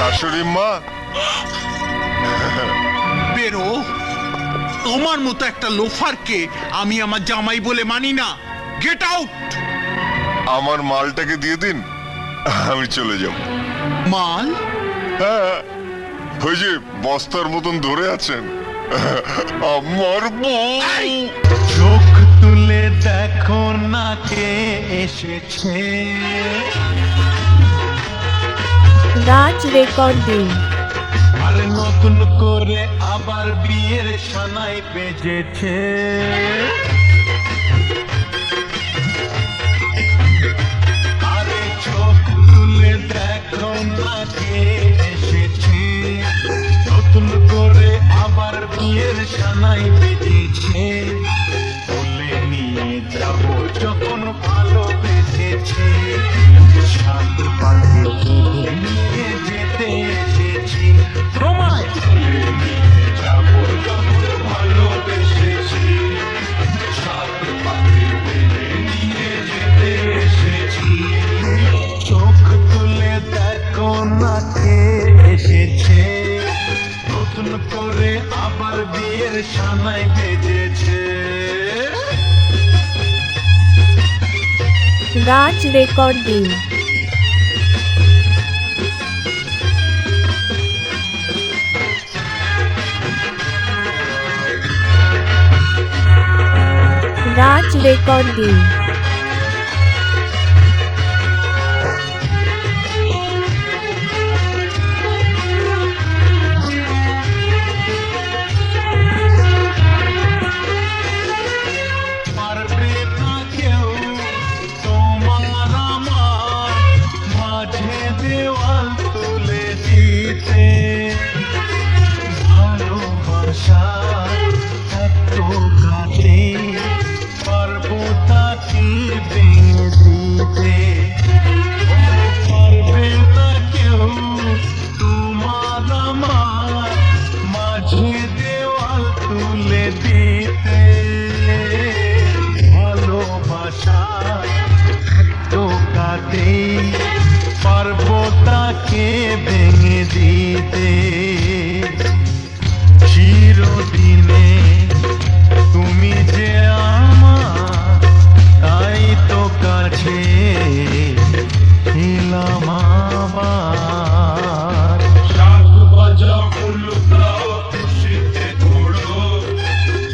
শাশুড়ি মা, বেরো। তোমার মতো একটা লোফারকে আমি আমার জামাই বলে মানি না। Get out. আমার মালটাকে দিয়ে দিন, আমি চলে যাব। মাল? হ্যাঁ, ওই যে বস্তার মতন ধরে আছেন, আমার বউ। চোখ তুলে দেখো না কে এসেছে। রাজ রেকর্ডিং। আর নতুন করে আবার বিয়ের সানাই বেজেছে। আরে চোখ তুলে দেখো না কে এসেছে। নতুন করে আবার বিয়ের সানাই বেজেছে। বলে নিয়ে যাব যখন ভালোবেসেছে। সাত পাকে নিয়ে যেতে এসেছি। তোমায় বলে নিয়ে যাব যখন ভালোবেসেছি। সাত পাকে নিয়ে যেতে এসেছি। চোখ তুলে দেখো না কে এসেছে। নতুন করে আবার বিয়ের সানাই বেজেছে। রাজ রেকর্ডিং। রাজ রেকর্ডিং। পারবে না কেউ তোমার আমার মাঝে দেওয়াল তুলে দিতে। ভালোবাসা এত কাটে পারবো তাকে ভেঙে দিতে। পারবে না কেউ তোমার আমার মাঝে দেওয়াল তুলে দিতে। ভালোবাসা এত কাটে পারবো তাকে ভেঙে দিতে। চিরদিনে তুমি যে আমার, তাই তো কাছে এলাম আবার। শাক বাজাও উল্টাও খুশিতে ঘোড়ো।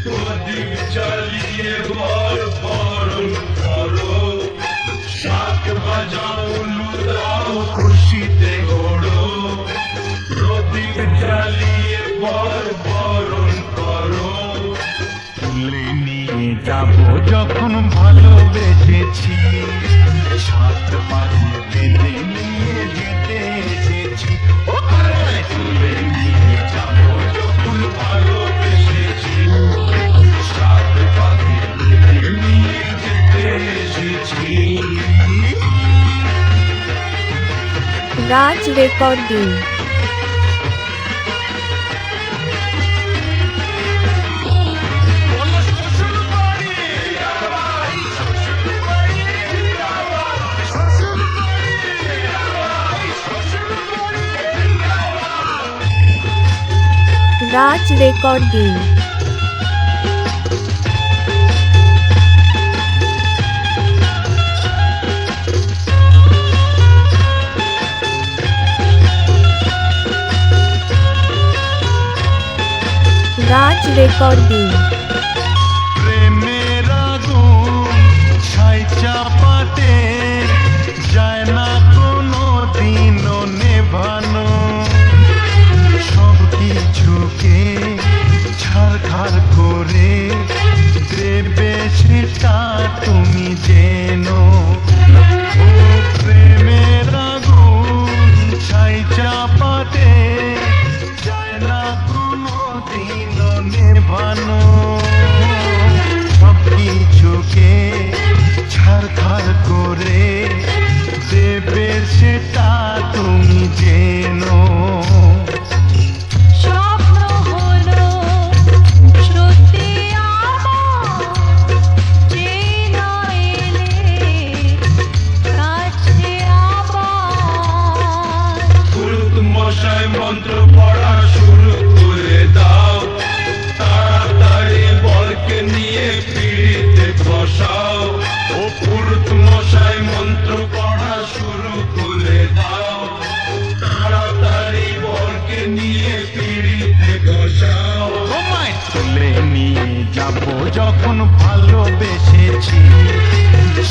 প্রদীপ জ্বালিয়ে বর বরণ করো। শাক বাজাও উল্টাও খুশিতে ঘোড়ো। প্রদীপ জ্বালিয়ে বর বরণ করো। তুলে নিয়ে যাব যখন ভালোবেসেছি। সাত পাকে বেঁধে নিয়ে যেতে এসেছি। তুলে নিয়ে যাব যখন ভালোবেসেছি। সাত পাকে বেঁধে নিয়ে যেতে এসেছি। রাজ রেকর্ডিং। রাজ রেকর্ডিং। রাজ রেকর্ডিং। প্রেমের আগুন ছাই চাপাতে যায় না কোনো দিনও নেভানো। সব কিছুকে ছাড়খাড় করে দেবে সেটা তুমি জেনো। ও প্রেমের আগুন ছাই চাপাতে যায় না কোনো দিনও নেভানো। সব কিছুকে ছাড়খাড় করে দেবে সেটা তুমি জেনো। স্বপ্ন হলো সত্যি আমার, যে না এলে কাছে আবার। মশা তুলে নিয়ে যাব যখন ভালোবেসেছি,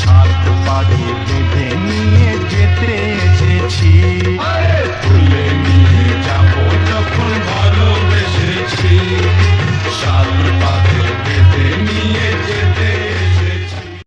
সাত পাকে বেঁধে নিয়ে যেতে এসেছি। তুলে নিয়ে যাব যখন ভালোবেসেছি,